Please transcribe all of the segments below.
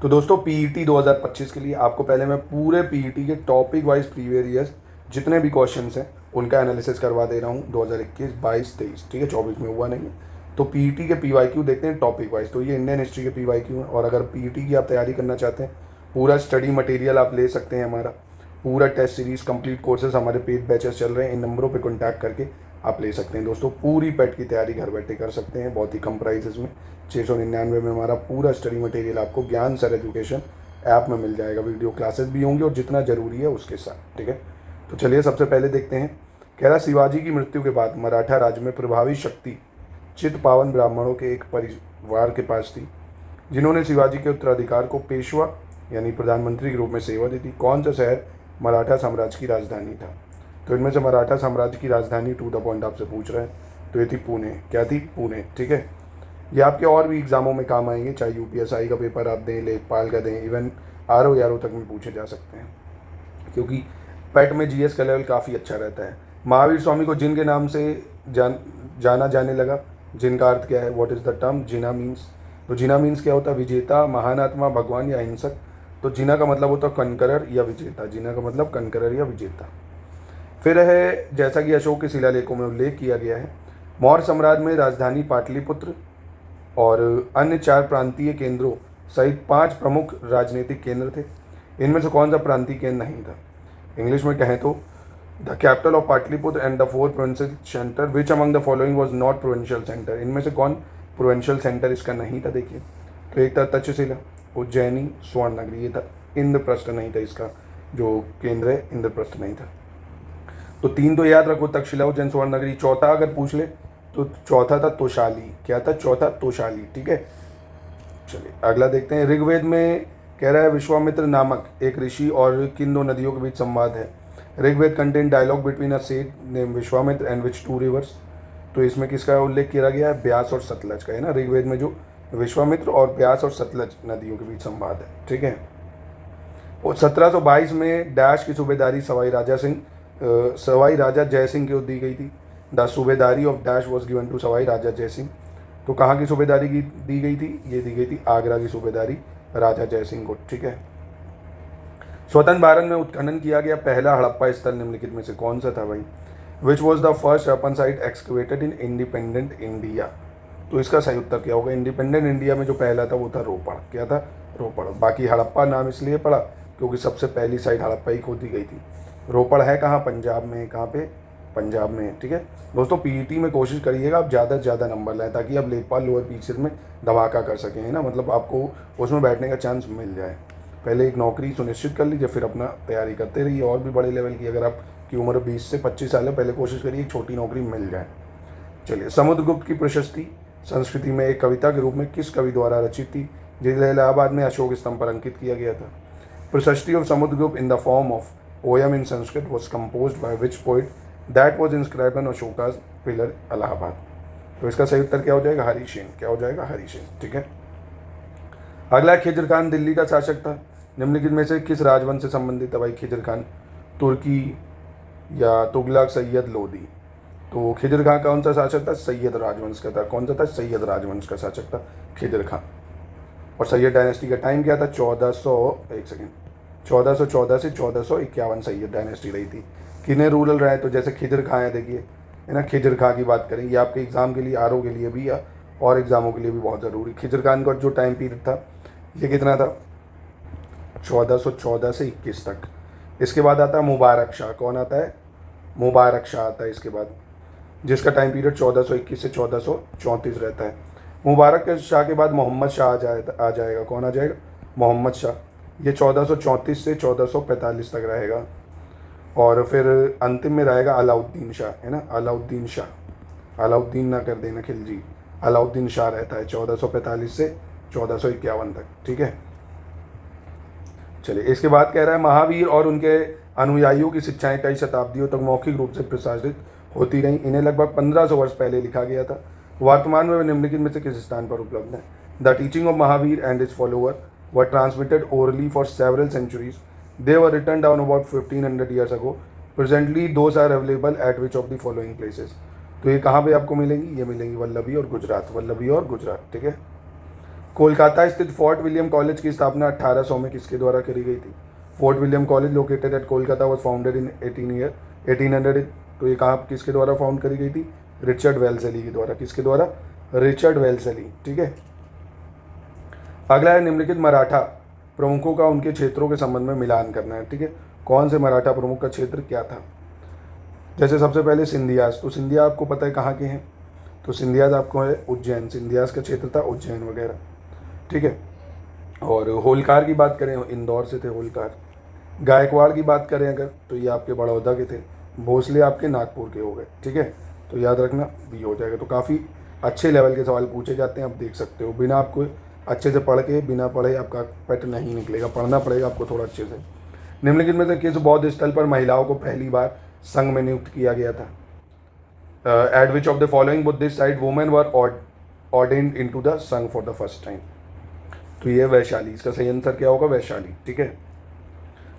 तो दोस्तों पीईटी 2025 के लिए आपको पहले मैं पूरे पीईटी के टॉपिक वाइज प्रीवियस ईयर्स जितने भी क्वेश्चंस हैं उनका एनालिसिस करवा दे रहा हूँ 2021, 22, 23, ठीक है। 24 में हुआ नहीं है। तो पीईटी के पीवाईक्यू देखते हैं टॉपिक वाइज। तो ये इंडियन हिस्ट्री के पीवाईक्यू हैं, और अगर पीईटी की आप तैयारी करना चाहते हैं पूरा स्टडी मटेरियल आप ले सकते हैं। हमारा पूरा टेस्ट सीरीज कंप्लीट कोर्सेज हमारे पेड बैचेस चल रहे हैं। इन नंबरों पे कॉन्टैक्ट करके आप ले सकते हैं दोस्तों। पूरी पेट की तैयारी घर बैठे कर सकते हैं बहुत ही कम प्राइसेस में। 699 में हमारा पूरा स्टडी मटेरियल आपको ज्ञान सर एजुकेशन ऐप में मिल जाएगा। वीडियो क्लासेस भी होंगी और जितना ज़रूरी है उसके साथ, ठीक है। तो चलिए सबसे पहले देखते हैं। कह रहा शिवाजी की मृत्यु के बाद मराठा राज्य में प्रभावी शक्ति चित पावन ब्राह्मणों के एक परिवार के पास थी, जिन्होंने शिवाजी के उत्तराधिकार को पेशवा यानी प्रधानमंत्री के रूप में सेवा दी थी। कौन सा शहर मराठा साम्राज्य की राजधानी था? तो इनमें से मराठा साम्राज्य की राजधानी टू द पॉइंट आपसे पूछ रहे हैं, तो ये थी पुणे। क्या थी? पुणे, ठीक है। ये आपके और भी एग्जामों में काम आएंगे, चाहे यूपीएसआई का पेपर आप दें, लेखपाल का दें, इवन आरओ यारो तक में पूछे जा सकते हैं, क्योंकि पेट में जीएस का लेवल काफ़ी अच्छा रहता है। महावीर स्वामी को जिन के नाम से जाना जाने लगा, जिन का अर्थ क्या है? What is the term Jinnah means? तो जिना मीन्स क्या होता है? विजेता, महान आत्मा, भगवान या हिंसक। तो जिना का मतलब होता है कनकरर या विजेता। जिना का मतलब कनकरर या विजेता। फिर है, जैसा कि अशोक के शिलालेखों में उल्लेख किया गया है, मौर्य साम्राज्य में राजधानी पाटलिपुत्र और अन्य 4 प्रांतीय केंद्रों सहित 5 प्रमुख राजनीतिक केंद्र थे। इनमें से कौन सा प्रांतीय केंद्र नहीं था? इंग्लिश में कहें तो the capital of Pataliputra and the 4 provincial centre which among the following was not provincial centre. इनमें से कौन प्रोविंशियल सेंटर इसका नहीं था? देखिए, तो एक था तक्षशिला, उज्जैनी, स्वर्णनगरी, ये था। इंद्रप्रस्थ नहीं था, इसका जो केंद्र है इंद्रप्रस्थ नहीं था। तो 3 तो याद रखो, तक्षशिला, उज्जैन, स्वर्णनगरी। चौथा अगर पूछ ले तो चौथा था तोशाली। क्या था? चौथा तोशाली, ठीक है। चलिए अगला देखते हैं। ऋग्वेद में कह रहा है विश्वामित्र नामक एक ऋषि और किन 2 नदियों के बीच संवाद है? Rigveda contain dialogue between a sage name Vishwamitra and which 2 rivers. तो इसमें किसका उल्लेख किया गया है? ब्यास और सतलज का, है ना। ऋग्वेद में जो विश्वामित्र और ब्यास और सतलज नदियों के बीच संवाद है, ठीक है। और 1722 में डैश की सूबेदारी सवाई राजा जय सिंह को दी गई थी। The subedari of dash was given to Sawai Raja Jai Singh. तो कहाँ की सूबेदारी की दी गई थी? ये दी गई थी आगरा की सूबेदारी राजा जय सिंह को, ठीक है। स्वतंत्र भारत में उत्खनन किया गया पहला हड़प्पा स्थल निम्नलिखित में से कौन सा था भाई? Which was the first urban site excavated in independent India. तो इसका सही उत्तर क्या होगा? इंडिपेंडेंट इंडिया में जो पहला था वो था रोपड़। क्या था? रोपड़। बाकी हड़प्पा नाम इसलिए पड़ा क्योंकि सबसे पहली साइट हड़प्पा ही खोदी गई थी। रोपड़ है कहाँ? पंजाब में। कहाँ पे? पंजाब में, ठीक है। दोस्तों पीईटी में कोशिश करिएगा आप ज़्यादा से ज़्यादा नंबर लाएं, ताकि आप लेखपाल लोअर पीसीएस में धमाका कर सकें, है ना। मतलब आपको उसमें बैठने का चांस मिल जाए। पहले एक नौकरी सुनिश्चित कर लीजिए, फिर अपना तैयारी करते रहिए और भी बड़े लेवल की। अगर आपकी उम्र 20 से 25 साल है, पहले कोशिश करिए एक छोटी नौकरी मिल जाए। चलिए, समुद्रगुप्त की प्रशस्ति संस्कृति में एक कविता के रूप में किस कवि द्वारा रचित थी, जिसे इलाहाबाद में अशोक स्तंभ पर अंकित किया गया था? प्रशस्ति of Samudragupta in the form of poem in Sanskrit was composed by which poet that was inscribed on Ashoka's pillar Allahabad. तो इसका सही उत्तर क्या हो जाएगा? हरिसेन। क्या हो जाएगा? हरिसेन, ठीक है। अगला, खिज्र खान दिल्ली का शासक था। निम्नलिखित में से किस राजवंश से संबंधित है भाई खिज्र खान? तुर्की या तुगलक, सैयद, लोदी। तो खिज्र खान कौन सा शासक था? सैयद राजवंश का था। कौन सा था? सैयद राजवंश का शासक था खिज्र खान। और सैयद डायनेस्टी का टाइम क्या था? 1414 से 1451 सैयद डायनेस्टी रही थी। किन्हें रूरल रहे? तो जैसे खिज्र खां है, देखिए, है ना। खिज्र खां की बात करें, ये आपके एग्जाम के लिए, आरओ के लिए भी या और एग्जामों के लिए भी बहुत ज़रूरी। खिज्र खान का जो टाइम पीरियड था ये कितना था? 1414 से 21 तक। इसके बाद आता है मुबारक शाह। कौन आता है? मुबारक शाह आता है इसके बाद, जिसका टाइम पीरियड 1421 से 1434 रहता है। मुबारक के शाह के बाद मोहम्मद शाह आ जाएगा। कौन आ जाएगा? मोहम्मद शाह। ये 1434 से 1445 तक रहेगा। और फिर अंतिम में रहेगा अलाउद्दीन शाह, है ना। अलाउद्दीन शाह, अलाउद्दीन ना कर देना खिलजी, अलाउद्दीन शाह रहता है 1445 से 1451 तक, ठीक है। चलिए, इसके बाद कह रहा है महावीर और उनके अनुयायियों की शिक्षाएं कई शताब्दियों तक मौखिक रूप से प्रसारित होती रहीं। इन्हें लगभग 1500 वर्ष पहले लिखा गया था। वर्तमान में निम्नलिखित में से किस स्थान पर उपलब्ध है? The teaching of Mahavira and his follower were transmitted orally for several centuries. They were written down about 1500 years ago. Presently, those are available at which of the following places? तो ये कहाँ पे आपको मिलेंगी? ये मिलेंगी वल्लभी और गुजरात, वल्लभी और गुजरात, ठीक है। कोलकाता स्थित फोर्ट विलियम कॉलेज की स्थापना 1800 में किसके द्वारा करी गई थी? Fort William college located at Kolkata was founded in 1800। तो ये कहाँ किसके द्वारा फाउंड करी गई थी? रिचर्ड वेल्सली के द्वारा। किसके द्वारा? Richard Wellesley. ठीक है। अगला है निम्नलिखित मराठा प्रमुखों का उनके क्षेत्रों के संबंध में मिलान करना है। ठीक है, कौन से मराठा प्रमुख का क्षेत्र क्या था? जैसे सबसे पहले सिंधियास, तो सिंधिया आपको पता है कहाँ के हैं? तो सिंधियास आपको है उज्जैन, सिंधियास का क्षेत्र था उज्जैन वगैरह। ठीक है। और होलकार की बात करें, इंदौर से थे होलकार। गायकवाड़ की बात करें अगर, तो ये आपके बड़ौदा के थे। भोसले आपके नागपुर के हो गए। ठीक है, तो याद रखना बी हो जाएगा। तो काफ़ी अच्छे लेवल के सवाल पूछे जाते हैं, आप देख सकते हो। बिना आपको अच्छे से पढ़ के, बिना पढ़े आपका पैटर्न नहीं निकलेगा, पढ़ना पड़ेगा आपको थोड़ा अच्छे से। निम्नलिखित में से किस बौद्ध स्थल पर महिलाओं को पहली बार संघ में नियुक्त किया गया था? Eight which of the following Buddhist site women were ordained into the संघ फॉर द फर्स्ट टाइम? तो ये वैशाली, इसका सही आंसर क्या होगा? वैशाली। ठीक है।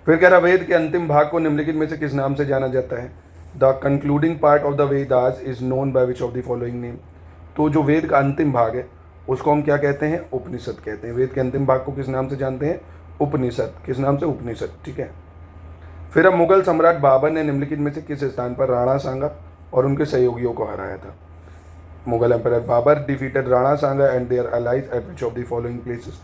फिर कह रहा वेद के अंतिम भाग को निम्नलिखित में से किस नाम से जाना जाता है? The concluding part of the Vedas is known by which of the following name? तो जो वेद का अंतिम भाग है उसको हम क्या कहते हैं? उपनिषद कहते हैं। वेद के अंतिम भाग को किस नाम से जानते हैं? उपनिषद। किस नाम से? उपनिषद। ठीक है। फिर अब मुगल सम्राट बाबर ने निम्नलिखित में से किस स्थान पर राणा सांगा और उनके सहयोगियों को हराया था? Mughal empire Babur defeated Rana Sanga and their allies at which of the following places?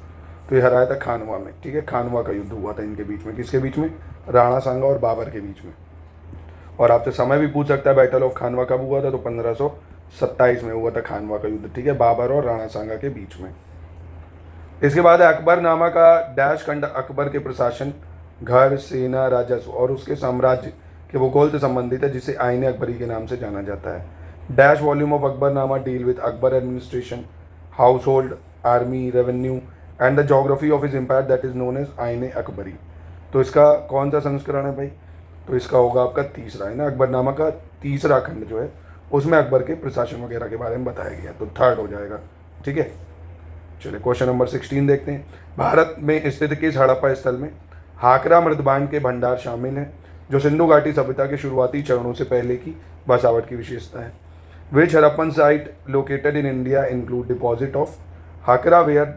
तो ये हराया था खानवा में। ठीक है, खानवा का युद्ध हुआ था इनके बीच में। किसके बीच में? राणा सांगा और बाबर के बीच में। और आपसे समय भी पूछ सकता है बैटल ऑफ खानवा कब हुआ था? तो 1527 में हुआ था खानवा का युद्ध। ठीक है, बाबर और राणा सांगा के बीच में। इसके बाद अकबरनामा का डैश खंड अकबर के प्रशासन, घर, सेना, राजस्व और उसके साम्राज्य के भूगोल से संबंधित है, जिसे आईने अकबरी के नाम से जाना जाता है। Dash volume of Akbarnama deal with Akbar administration, household, army, revenue and the geography of his empire that is known as Ain-i Akbari. तो इसका कौन सा संस्करण है भाई? तो इसका होगा आपका तीसरा, है ना। अकबरनामा का तीसरा खंड जो है उसमें अकबर के प्रशासन वगैरह के बारे में बताया गया, तो थर्ड हो जाएगा। ठीक है, चलिए क्वेश्चन नंबर 16 देखते हैं। भारत में स्थित किस हड़प्पा स्थल में हाकरा मृदबांड के भंडार शामिल हैं, जो सिंधु घाटी सभ्यता के शुरुआती चरणों से पहले की बसावट की विशेषता है? Which Harappan site located in India include deposit of Hakra ware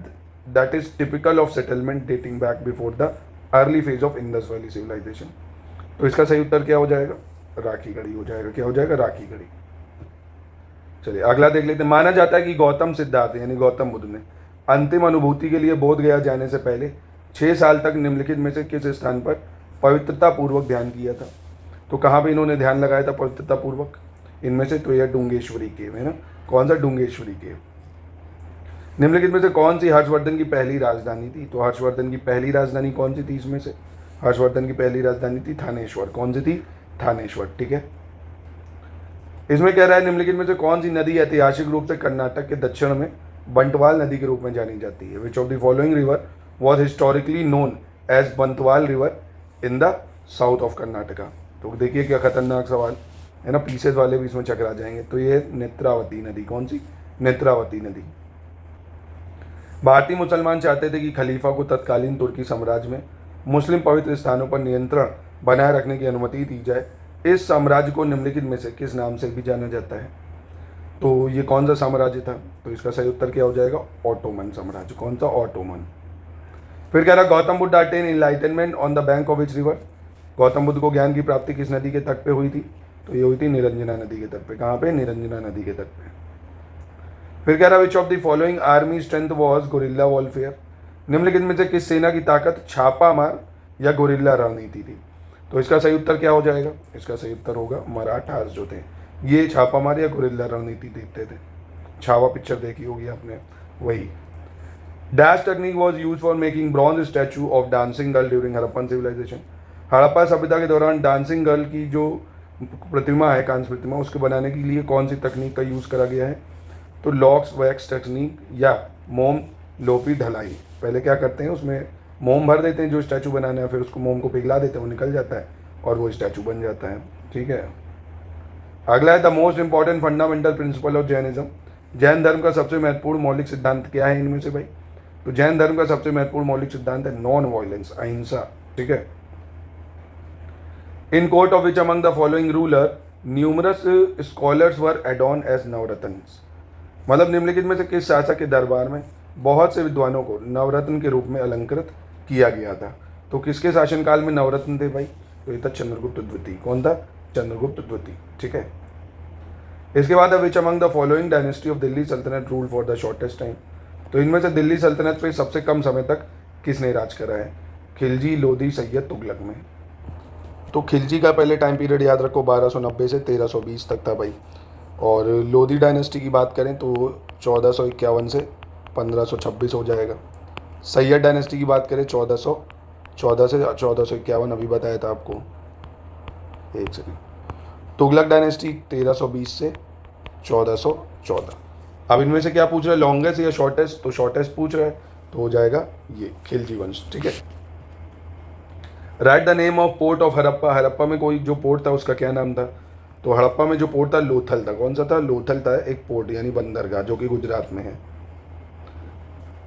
that is typical of settlement dating back before the early phase of Indus valley civilisation? तो इसका सही उत्तर क्या हो जाएगा? राखीगढ़ी हो जाएगा। क्या हो जाएगा? राखीगढ़ी। चलिए अगला देख लेते हैं। माना जाता है कि गौतम सिद्धार्थ यानी गौतम बुद्ध ने अंतिम अनुभूति के लिए बोध गया जाने से पहले 6 साल तक निम्नलिखित में से किस स्थान पर पवित्रता पूर्वक ध्यान किया था? तो कहाँ पे इन्होंने ध्यान लगाया था पवित्रता पूर्वक? इनमें से तो यह डूंगेश्वरी केव है ना। कौन सा? डूंगेश्वरी केव। निम्नलिखित में से कौन सी हर्षवर्धन की पहली राजधानी थी? तो हर्षवर्धन की पहली राजधानी कौन सी थी इसमें से? हर्षवर्धन की पहली राजधानी थी थानेश्वर। कौन सी थी? थानेश्वर। ठीक है। इसमें कह रहा है निम्नलिखित में से कौन सी नदी ऐतिहासिक रूप से कर्नाटक के दक्षिण में बंटवाल नदी के रूप में जानी जाती है? Which of the following river was historically known as Bantwal river in the south of Karnataka? तो देखिए क्या खतरनाक सवाल है ना, पीसेस वाले भी इसमें चकरा जाएंगे। तो ये नेत्रावती नदी। कौन सी? नेत्रावती नदी। भारतीय मुसलमान चाहते थे कि खलीफा को तत्कालीन तुर्की साम्राज्य में मुस्लिम पवित्र स्थानों पर नियंत्रण बनाए रखने की अनुमति दी जाए। इस साम्राज्य को निम्नलिखित में से किस नाम से भी जाना जाता है? तो ये कौन सा साम्राज्य था? तो इसका सही उत्तर क्या हो जाएगा? ऑटोमन साम्राज्य। कौन सा? ऑटोमन। फिर कह रहा Gautam Buddha attain enlightenment on the bank of which river? Gautam Buddha को ज्ञान की प्राप्ति किस नदी के तट पे हुई थी? तो ये हुई थी निरंजना नदी के तट पे। कहाँ पे? निरंजना नदी के तट पे। फिर कह रहा विच of the following army strength was guerrilla warfare? निम्नलिखित में से किस सेना की ताकत छापा मार या गोरिल्ला रणनीति थी? तो इसका सही उत्तर क्या हो जाएगा? इसका सही उत्तर होगा मराठास जो थे ये छापा मार या गोरिल्ला रणनीति देखते थे। छावा पिक्चर देखी होगी आपने, वही। Dash technique was use for making bronze statue of dancing girl during Harappan civilisation? Harappa सभ्यता के दौरान डांसिंग गर्ल की जो प्रतिमा है, कांस्य प्रतिमा, उसके बनाने के लिए कौन सी तकनीक का यूज़ करा गया है? तो लॉक्स वैक्स टेक्निक या मोम लोपी ढलाई। पहले क्या करते हैं, उसमें मोम भर देते हैं जो स्टैचू बनाना है, फिर उसको मोम को पिघला देते हैं, वो निकल जाता है और वो स्टैचू बन जाता है। ठीक है। अगला है the most important fundamental principle of Jainism. Jain धर्म का सबसे महत्वपूर्ण मौलिक सिद्धांत क्या है इनमें से भाई? तो जैन धर्म का सबसे महत्वपूर्ण मौलिक सिद्धांत है नॉन वायलेंस, अहिंसा। ठीक है। In court of which among the following ruler numerous scholars were adorn as navratnas? मतलब निम्नलिखित में से किस शासक के दरबार में बहुत से विद्वानों को नवरत्न के रूप में अलंकृत किया गया था। तो किसके शासनकाल में नवरत्न थे भाई? तो ये था चंद्रगुप्त द्वितीय। कौन था? चंद्रगुप्त द्वितीय। ठीक है। इसके बाद which among the following dynasty of Delhi Sultanate rule for the shortest time? तो इनमें से दिल्ली सल्तनत पे सबसे कम समय तक किसने राज करा है? खिलजी, लोधी, सैयद, तुगलक में। तो खिलजी का पहले टाइम पीरियड याद रखो 1290 से 1320 तक था भाई। और लोधी डायनेस्टी की बात करें तो 1451 से 1526 हो जाएगा। सैयद डायनेस्टी की बात करें 1414 से 1451, अभी बताया था आपको। एक सेकेंड। तुगलक डायनेस्टी 1320 से 1414। अब इनमें से क्या पूछ रहा है, लॉन्गेस्ट या शॉर्टेस्ट? तो शॉर्टेस्ट पूछ रहा है, तो हो जाएगा ये खिलजी वंश। ठीक है। Right the name of port of Harappa. Harappa में कोई जो पोर्ट था उसका क्या नाम था? तो हड़प्पा में जो पोर्ट था लोथल था। कौन सा था? लोथल था, एक पोर्ट यानी बंदरगाह, जो कि गुजरात में है।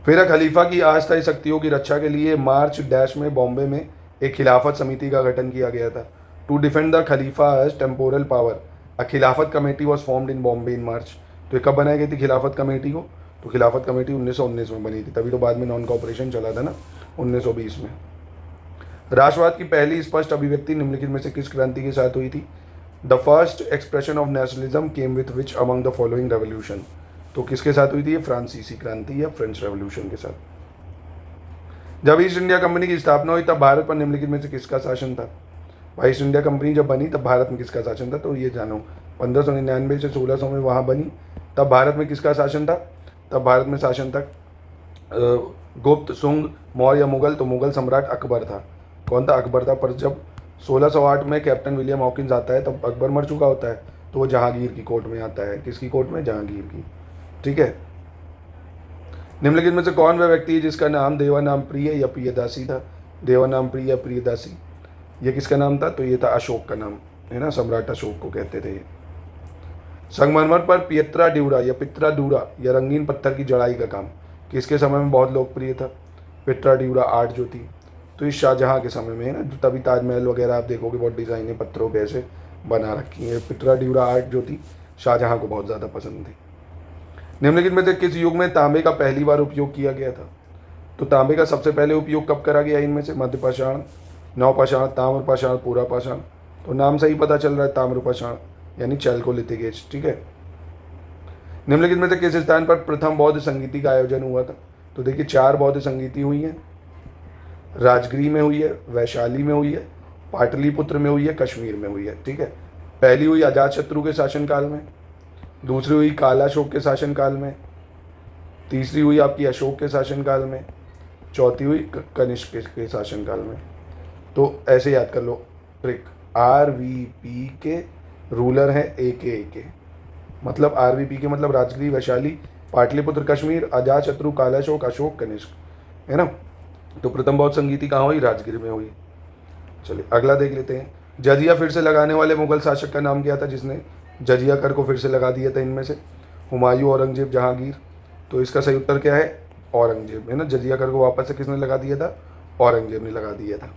फिर खलीफा की अस्थायी शक्तियों की रक्षा के लिए मार्च डैश में बॉम्बे में एक खिलाफत समिति का गठन किया गया था। To defend the Khalifa as temporal power a Khilafat committee was formed in Bombay in March. तो ये कब बनाई गई थी खिलाफत कमेटी को? तो खिलाफत कमेटी 1919 में बनी थी, तभी तो बाद में नॉन कॉपरेशन चला था ना 1920 में। राष्ट्रवाद की पहली स्पष्ट अभिव्यक्ति निम्नलिखित में से किस क्रांति के साथ हुई थी? The first expression of nationalism came with which among the following revolution? तो किसके साथ हुई थी? ये फ्रांसीसी क्रांति या फ्रेंच रेवोल्यूशन के साथ। जब ईस्ट इंडिया कंपनी की स्थापना हुई तब भारत पर निम्नलिखित में से किसका शासन था? भाई ईस्ट इंडिया कंपनी जब बनी तब भारत में किसका शासन था? तो ये जानो 1599 से 1600 में वहाँ बनी, तब भारत में किसका शासन था? तब भारत में शासन था गुप्त, सुंग, मौर्य या मुगल। तो मुगल सम्राट अकबर था। कौन था? अकबर था। पर जब 1608 में कैप्टन विलियम हॉकिंस आता है तब अकबर मर चुका होता है, तो वो जहांगीर की कोर्ट में आता है। किसकी कोर्ट में? जहांगीर की। ठीक है। निम्नलिखित में से कौन वह व्यक्ति है जिसका नाम देवानाम प्रिय या प्रियदासी था? देवानाम प्रिय या प्रियदासी, ये किसका नाम था? तो ये था अशोक का नाम, है ना, सम्राट अशोक को कहते थे। संगमरमर पर पियत्रा ड्यूरा या पित्रा डूरा या रंगीन पत्थर की जड़ाई का काम किसके समय में बहुत लोकप्रिय था? पित्रा ड्यूरा आर्ट जो थी, तो इस शाहजहाँ के समय में है ना, तभी ताजमहल वगैरह आप देखोगे बहुत डिज़ाइनें पत्थरों पे ऐसे बना रखी हैं। पित्रा ड्यूरा आर्ट जो थी शाहजहाँ को बहुत ज़्यादा पसंद थी। निम्नलिखित में से किस युग में तांबे का पहली बार उपयोग किया गया था? तो तांबे का सबसे पहले उपयोग कब करा गया इनमें से? मध्यपाषाण, नवपाषाण, ताम्रपाषाण, पुरापाषाण। तो नाम से ही पता चल रहा है ताम्रपाषाण यानी चैल्कोलिथिक एज। ठीक है। निम्नलिखित में से किस स्थान पर प्रथम बौद्ध संगीति का आयोजन हुआ था? तो देखिए 4 बौद्ध संगीति हुई हैं। राजगीर में हुई है, वैशाली में हुई है, पाटलिपुत्र में हुई है, कश्मीर में हुई है। ठीक है। पहली हुई अजातशत्रु के शासनकाल में, दूसरी हुई कालाशोक के शासनकाल में, तीसरी हुई आपकी अशोक के शासनकाल में, चौथी हुई कनिष्क के शासनकाल में। तो ऐसे याद कर लो ट्रिक। RVP के रूलर हैं AK, मतलब RVP के मतलब राजगीर, वैशाली, पाटलिपुत्र, कश्मीर, अजातशत्रु, कालाशोक, अशोक, कनिष्क, है ना। तो प्रथम बौद्ध संगीति कहाँ हुई? राजगीर में हुई। चलिए अगला देख लेते हैं। जजिया फिर से लगाने वाले मुगल शासक का नाम क्या था जिसने जजिया कर को फिर से लगा दिया था इनमें से? हुमायूं, औरंगजेब, जहांगीर। तो इसका सही उत्तर क्या है? औरंगजेब, है ना। जजिया कर को वापस से किसने लगा दिया था? औरंगजेब ने लगा दिया था।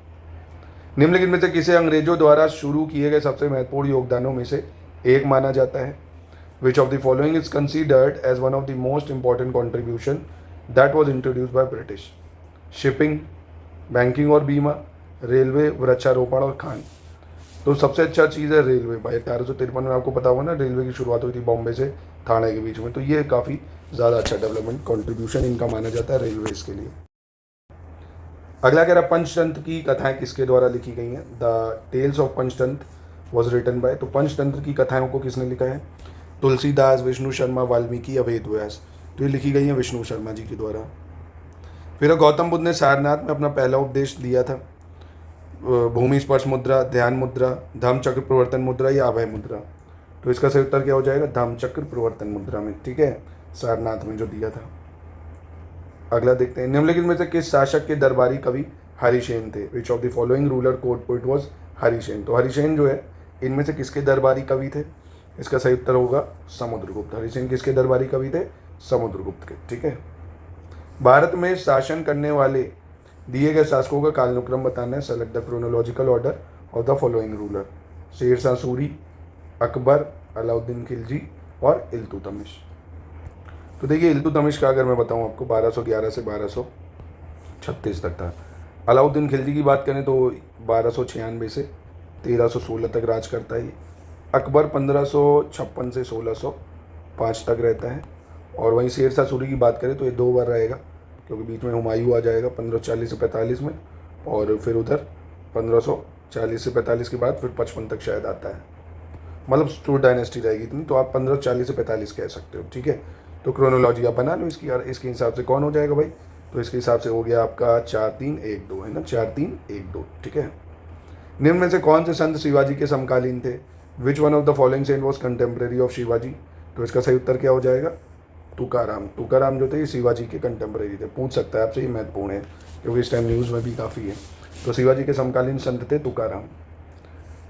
निम्नलिखित में से किसे अंग्रेजों द्वारा शुरू किए गए सबसे महत्वपूर्ण योगदानों में से एक माना जाता है? Which of the following is considered as one of the most important contribution that was introduced by British? Shipping, banking और बीमा, रेलवे, वृक्षारोपण और खान। तो सबसे अच्छा चीज़ है रेलवे भाई। 1853 में आपको पता होगा ना, रेलवे की शुरुआत हुई थी बॉम्बे से ठाणे के बीच में। तो ये काफ़ी ज़्यादा अच्छा डेवलपमेंट कंट्रीब्यूशन इनका माना जाता है रेलवेज के लिए। अगला कह रहा पंचतंत्र की कथाएं किसके द्वारा लिखी गई हैं? The tales of Panchatantra was written by. तो पंचतंत्र की कथाओं को किसने लिखा है? तुलसीदास, विष्णु शर्मा, वाल्मीकि या वेद व्यास। तो ये लिखी गई है विष्णु शर्मा जी के द्वारा। फिर गौतम बुद्ध ने सारनाथ में अपना पहला उपदेश दिया था। भूमि स्पर्श मुद्रा, ध्यान मुद्रा, धम्म चक्र प्रवर्तन मुद्रा या अभय मुद्रा। तो इसका सही उत्तर क्या हो जाएगा? धम्म चक्र प्रवर्तन मुद्रा में। ठीक है, सारनाथ में जो दिया था। अगला देखते हैं। निम्नलिखित में से किस शासक के दरबारी कवि हरिसेन थे? Which of the following ruler court poet was Harisena? तो हरिसेन जो है इनमें से किसके दरबारी कवि थे? इसका सही उत्तर होगा समुद्रगुप्त। हरिसेन किसके दरबारी कवि थे? समुद्रगुप्त के। ठीक है। भारत में शासन करने वाले दिए गए शासकों का कालानुक्रम बताना है। Select the chronological order of the following ruler. Sher Shah Suri, Akbar, Alauddin Khilji और इल्तुतमिश। तो देखिए इल्तुतमिश का अगर मैं बताऊँ आपको 1211 से 1236 तक था। अलाउद्दीन खिलजी की बात करें तो 1296 से 1316 तक राज करता है ये। अकबर 1556 से 1605 तक रहता है। और वहीं शेर शाह सूरी की बात करें तो ये 2 बार रहेगा, क्योंकि बीच में हुमायूं आ जाएगा 1540 से 45 में, और फिर उधर 1540 से 45 के बाद फिर 55 तक शायद आता है। मतलब स्टूर डायनेस्टी रहेगी इतनी, तो आप 1540 से 45 कह सकते हो, ठीक है। तो क्रोनोलॉजी आप बना लो इसकी, यार इसके हिसाब से कौन हो जाएगा भाई, तो इसके हिसाब से हो गया आपका 4312, है ना, 4312, ठीक है। निम्न में से कौन से संत शिवाजी के समकालीन थे? Which one of the following saint was contemporary of Shivaji? तो इसका सही उत्तर क्या हो जाएगा? तुकाराम। तुकाराम जो थे ये शिवाजी के कंटेम्प्रेरी थे। पूछ सकता है आपसे, ये महत्वपूर्ण है क्योंकि इस टाइम न्यूज़ में भी काफ़ी है। तो शिवाजी के समकालीन संत थे तुकाराम।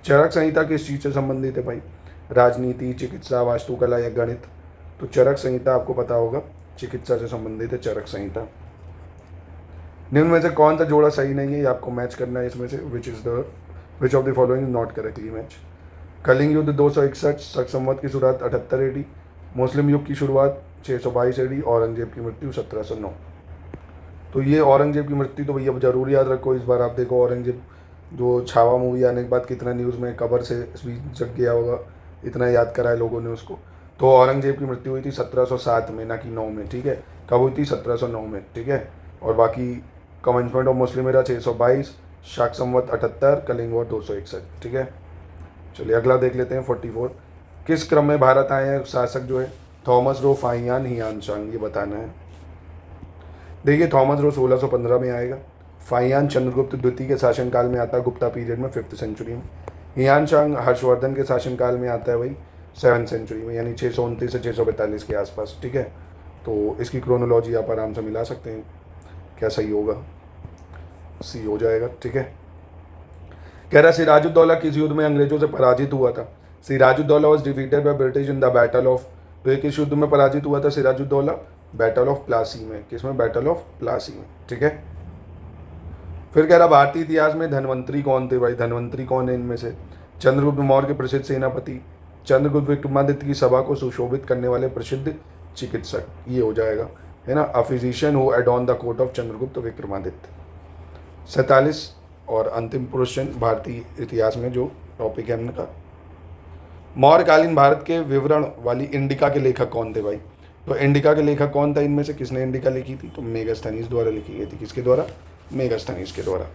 चरक संहिता किस चीज़ से संबंधित है भाई? राजनीति, चिकित्सा, वास्तुकला या गणित? तो चरक संहिता आपको पता होगा चिकित्सा से संबंधित है चरक संहिता। निम्न में से कौन सा जोड़ा सही नहीं है, ये आपको मैच करना है इसमें से। Which of the following not correctly match? Kalinga युद्ध 261, शक संवत की शुरुआत 78 AD, मुस्लिम युग की शुरुआत 622 AD, औरंगजेब की मृत्यु 1709। तो ये औरंगजेब की मृत्यु तो भैया जरूर याद रखो। इस बार आप देखो औरंगजेब जो छावा मूवी आने के बाद कितना न्यूज़ में कबर से भी जग गया होगा, इतना याद करा है लोगों ने उसको। तो औरंगजेब की मृत्यु हुई थी 1707 में, ना कि 9 में, ठीक है। कब हुई थी? 1709 में, ठीक है। और बाकी कमेंसमेंट ऑफ मुस्लिम एरा 622, शक संवत 78, कलिंग वॉर 261, ठीक है। चलिए अगला देख लेते हैं 44। किस क्रम में भारत आए हैं शासक जो है? थॉमस रो, फाहियान, हियानशांग, ये बताना है। देखिए थॉमस रो 1615 में आएगा। फाहियान चंद्रगुप्त द्वितीय के शासनकाल में आता है, गुप्ता पीरियड में 5th सेंचुरी में। हियानशांग हर्षवर्धन के शासनकाल में आता है वही 7th सेंचुरी में, यानी 629 से 642 के आसपास, ठीक है। तो इसकी क्रोनोलॉजी आप आराम से मिला सकते हैं। क्या सही होगा? सी हो जाएगा, ठीक है। कह रहा सिराजुद्दौला किस युद्ध में अंग्रेजों से पराजित हुआ था? Siraj-ud-Daulah was defeated by British in the battle of. तो ये किस युद्ध में पराजित हुआ था सिराजुद्दौला? बैटल ऑफ प्लासी में। किसमें? बैटल ऑफ प्लासी में, ठीक है। फिर कह रहा भारतीय इतिहास में धन्वंतरी कौन थे भाई? धन्वंतरी कौन है इनमें से? चंद्रगुप्त मौर्य के प्रसिद्ध सेनापति, चंद्रगुप्त विक्रमादित्य की सभा को सुशोभित करने वाले प्रसिद्ध चिकित्सक, ये हो जाएगा, है ना। A physician who एडॉर्न the court of Chandragupta Vikramaditya. 47 और अंतिम क्वेश्चन भारतीय इतिहास में जो टॉपिक है हमने का, मौर्यकालीन भारत के विवरण वाली इंडिका के लेखक कौन थे भाई? तो इंडिका के लेखक कौन था इनमें से? किसने इंडिका लिखी थी? तो मेगास्थनीज द्वारा लिखी गई थी। किसके द्वारा? मेगास्थनीज के द्वारा।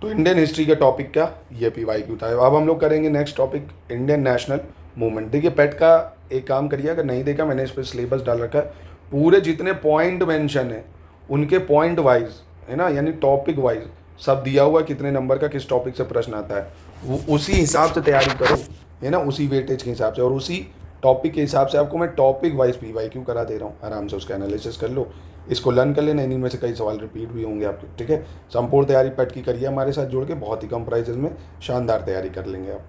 तो इंडियन हिस्ट्री का टॉपिक क्या? ये PYQ था। अब हम लोग करेंगे next topic Indian national movement. देखिए पेट का एक काम करिए, अगर नहीं देखा मैंने इस पर सिलेबस डाल रखा है, पूरे जितने पॉइंट मेंशन है उनके पॉइंट वाइज, है ना, यानी टॉपिक वाइज सब दिया हुआ है, कितने नंबर का किस टॉपिक से प्रश्न आता है, वो उसी हिसाब से तैयारी करो, है ना, उसी वेटेज के हिसाब से और उसी टॉपिक के हिसाब से आपको मैं टॉपिक वाइज PYQ करा दे रहा हूँ। आराम से उसका एनालिसिस कर लो, इसको लर्न कर लेना। इन्हीं में से कई सवाल रिपीट भी होंगे आपके, ठीक है। संपूर्ण तैयारी पेट की करिए हमारे साथ जुड़ के, बहुत ही कम प्राइजेस में शानदार तैयारी कर लेंगे आप।